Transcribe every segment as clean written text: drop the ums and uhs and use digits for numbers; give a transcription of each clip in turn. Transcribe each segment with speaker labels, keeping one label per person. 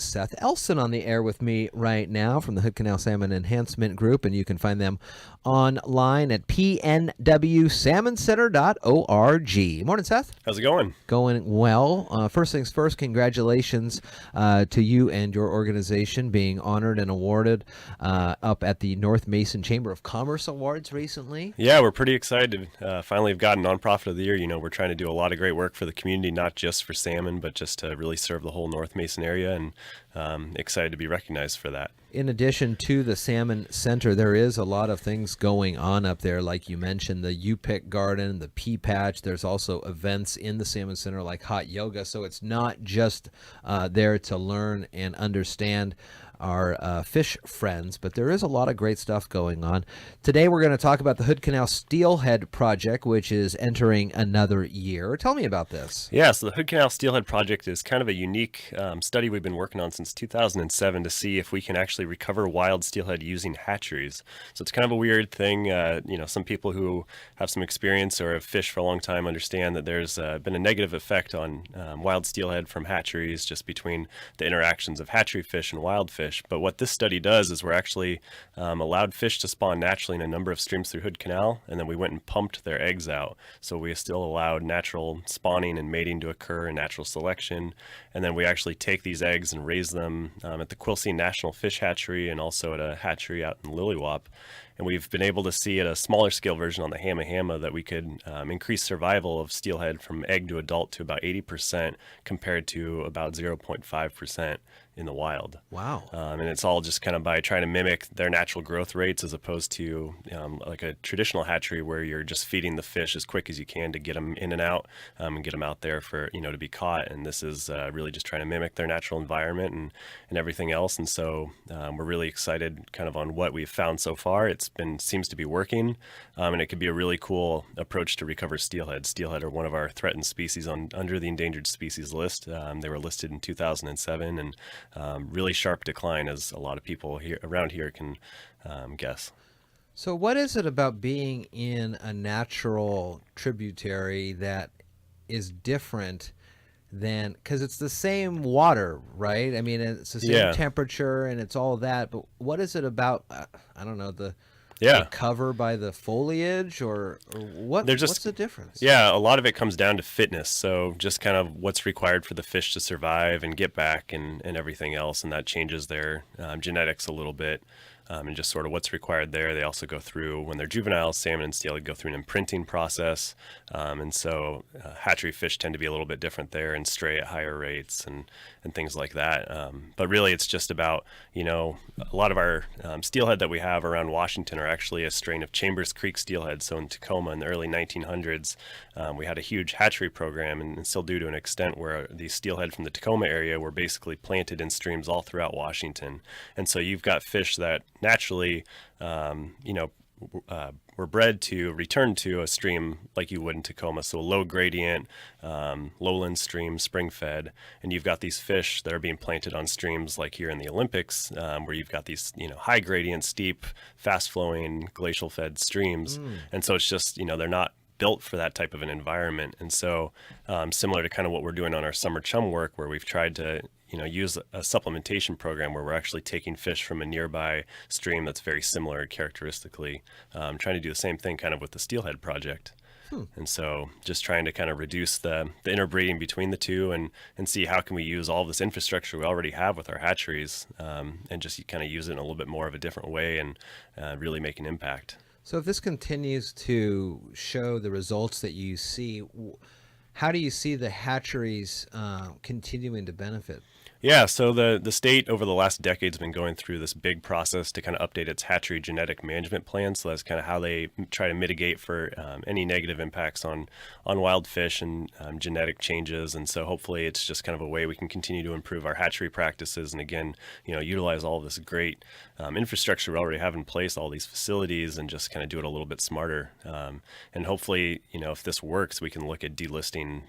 Speaker 1: Seth Elsen on the air with me right now from the Hood Canal Salmon Enhancement Group, and you can find them online at pnwsalmoncenter.org. Morning, Seth.
Speaker 2: How's it going?
Speaker 1: Going well. First things first, congratulations to you and your organization being honored and awarded up at the North Mason Chamber of Commerce Awards recently.
Speaker 2: Yeah, we're pretty excited. Finally have gotten Nonprofit of the Year. You know, we're trying to do a lot of great work for the community, not just for salmon, but just to really serve the whole North Mason area, and excited to be recognized for that.
Speaker 1: In addition to the Salmon Center, there is a lot of things going on up there, like you mentioned, the U-Pick Garden, the Pea Patch. There's also events in the Salmon Center like hot yoga, so it's not just there to learn and understand our fish friends, but there is a lot of great stuff going on. Today we're going to talk about the Hood Canal Steelhead Project, which is entering another year. Tell me about this.
Speaker 2: Yeah, so the Hood Canal Steelhead Project is kind of a unique study we've been working on since 2007 to see if we can actually recover wild steelhead using hatcheries. So it's kind of a weird thing. Some people who have some experience or have fished for a long time understand that there's been a negative effect on wild steelhead from hatcheries, just between the interactions of hatchery fish and wild fish. But what this study does is we're actually allowed fish to spawn naturally in a number of streams through Hood Canal, and then we went and pumped their eggs out. So we still allowed natural spawning and mating to occur and natural selection. And then we actually take these eggs and raise them at the Quilcene National Fish Hatchery and also at a hatchery out in Lilywop. And we've been able to see at a smaller scale version on the Hamma Hamma that we could increase survival of steelhead from egg to adult to about 80% compared to about 0.5% in the wild.
Speaker 1: Wow.
Speaker 2: And it's all just kind of by trying to mimic their natural growth rates as opposed to like a traditional hatchery where you're just feeding the fish as quick as you can to get them in and out and get them out there for, to be caught. And this is really just trying to mimic their natural environment and everything else. And so we're really excited kind of on what we've found so far. Seems to be working, and it could be a really cool approach to recover steelhead. Steelhead are one of our threatened species under the endangered species list. They were listed in 2007, and really sharp decline, as a lot of people around here can guess.
Speaker 1: So what is it about being in a natural tributary that is different than, because it's the same water, right? I mean, it's the same temperature and it's all that, but what is it about, I don't know, the cover by the foliage or what's the difference?
Speaker 2: Yeah, a lot of it comes down to fitness. So just kind of what's required for the fish to survive and get back and everything else. And that changes their genetics a little bit. And just sort of what's required there. They also go through, when they're juveniles, salmon and steelhead go through an imprinting process. And so hatchery fish tend to be a little bit different there and stray at higher rates and things like that. But really it's just about, a lot of our steelhead that we have around Washington are actually a strain of Chambers Creek steelhead. So in Tacoma in the early 1900s, we had a huge hatchery program and still do to an extent where these steelhead from the Tacoma area were basically planted in streams all throughout Washington. And so you've got fish that naturally, were bred to return to a stream like you would in Tacoma. So a low gradient, lowland stream, spring fed. And you've got these fish that are being planted on streams like here in the Olympics, where you've got these, high gradient, steep, fast flowing, glacial fed streams. And so it's just, they're not built for that type of an environment. And so similar to kind of what we're doing on our summer chum work, where we've tried to use a supplementation program where we're actually taking fish from a nearby stream that's very similar characteristically, trying to do the same thing kind of with the Steelhead Project. And so just trying to kind of reduce the interbreeding between the two and see how can we use all this infrastructure we already have with our hatcheries and just kind of use it in a little bit more of a different way and really make an impact.
Speaker 1: So if this continues to show the results that you see, how do you see the hatcheries continuing to benefit?
Speaker 2: Yeah, so the state over the last decade has been going through this big process to kind of update its hatchery genetic management plan. So that's kind of how they try to mitigate for any negative impacts on wild fish and genetic changes. And so hopefully it's just kind of a way we can continue to improve our hatchery practices and again, utilize all this great infrastructure we already have in place, all these facilities, and just kind of do it a little bit smarter. And hopefully, if this works, we can look at delisting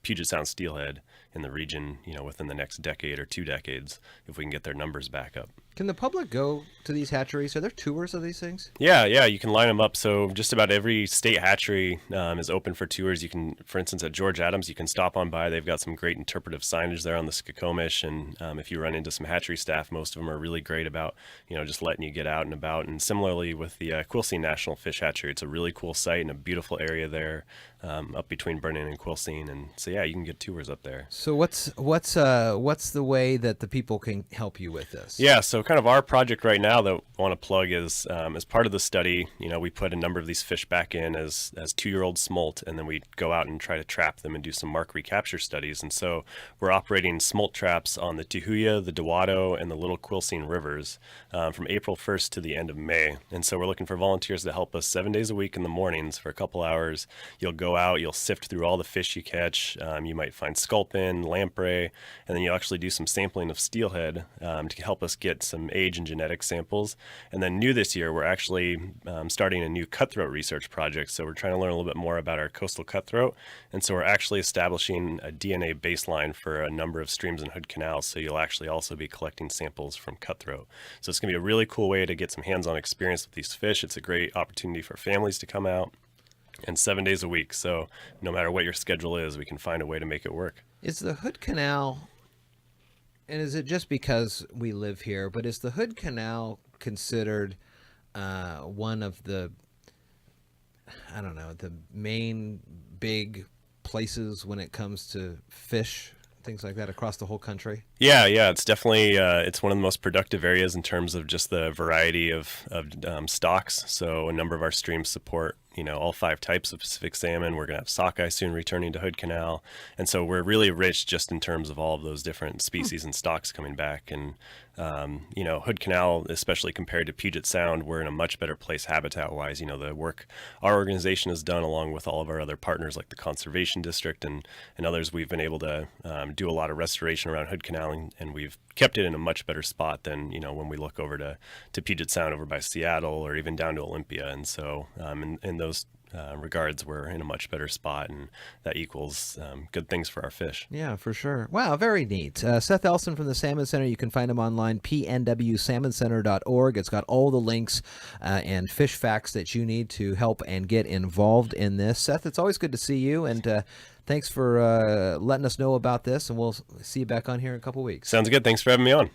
Speaker 2: Puget Sound steelhead in the region, within the next decade or 2 decades, if we can get their numbers back up.
Speaker 1: Can the public go to these hatcheries? Are there tours of these things?
Speaker 2: Yeah, you can line them up. So just about every state hatchery is open for tours. You can, for instance, at George Adams, you can stop on by. They've got some great interpretive signage there on the Skokomish, and if you run into some hatchery staff, most of them are really great about, just letting you get out and about. And similarly with the Quilcene National Fish Hatchery, it's a really cool site and a beautiful area there, up between Brennan and Quilcene. And so yeah, you can get tours up there.
Speaker 1: So what's the way that the people can help you with this?
Speaker 2: Yeah, so kind of our project right now that I want to plug is as part of the study, we put a number of these fish back in as 2-year-old smolt, and then we go out and try to trap them and do some mark recapture studies. And so we're operating smolt traps on the Tahuya, the Dawato, and the Little Quilcene rivers from April 1st to the end of May. And so we're looking for volunteers to help us 7 days a week in the mornings for a couple hours. You'll go out, you'll sift through all the fish you catch. You might find sculpin, lamprey, and then you'll actually do some sampling of steelhead to help us get some age and genetic samples. And then new this year, we're actually starting a new cutthroat research project. So we're trying to learn a little bit more about our coastal cutthroat. And so we're actually establishing a DNA baseline for a number of streams in Hood Canal. So you'll actually also be collecting samples from cutthroat. So it's going to be a really cool way to get some hands-on experience with these fish. It's a great opportunity for families to come out, and 7 days a week. So no matter what your schedule is, we can find a way to make it work.
Speaker 1: Is the Hood Canal, and is it just because we live here, but is the Hood Canal considered one of the, I don't know, the main big places when it comes to fish, things like that across the whole country?
Speaker 2: Yeah, it's definitely it's one of the most productive areas in terms of just the variety of stocks. So a number of our streams support all 5 types of Pacific salmon. We're going to have sockeye soon returning to Hood Canal. And so we're really rich just in terms of all of those different species and stocks coming back. And, Hood Canal, especially compared to Puget Sound, we're in a much better place habitat-wise. The work our organization has done along with all of our other partners like the Conservation District and others, we've been able to do a lot of restoration around Hood Canal, and we've kept it in a much better spot than, when we look over to Puget Sound over by Seattle or even down to Olympia. And so in those regards, we're in a much better spot, and that equals good things for our fish.
Speaker 1: Yeah, for sure. Wow, very neat. Seth Elsen from the Salmon Center. You can find him online, pnwsalmoncenter.org. It's got all the links and fish facts that you need to help and get involved in this. Seth, it's always good to see you, and thanks for letting us know about this, and we'll see you back on here in a couple weeks.
Speaker 2: Sounds good. Thanks for having me on.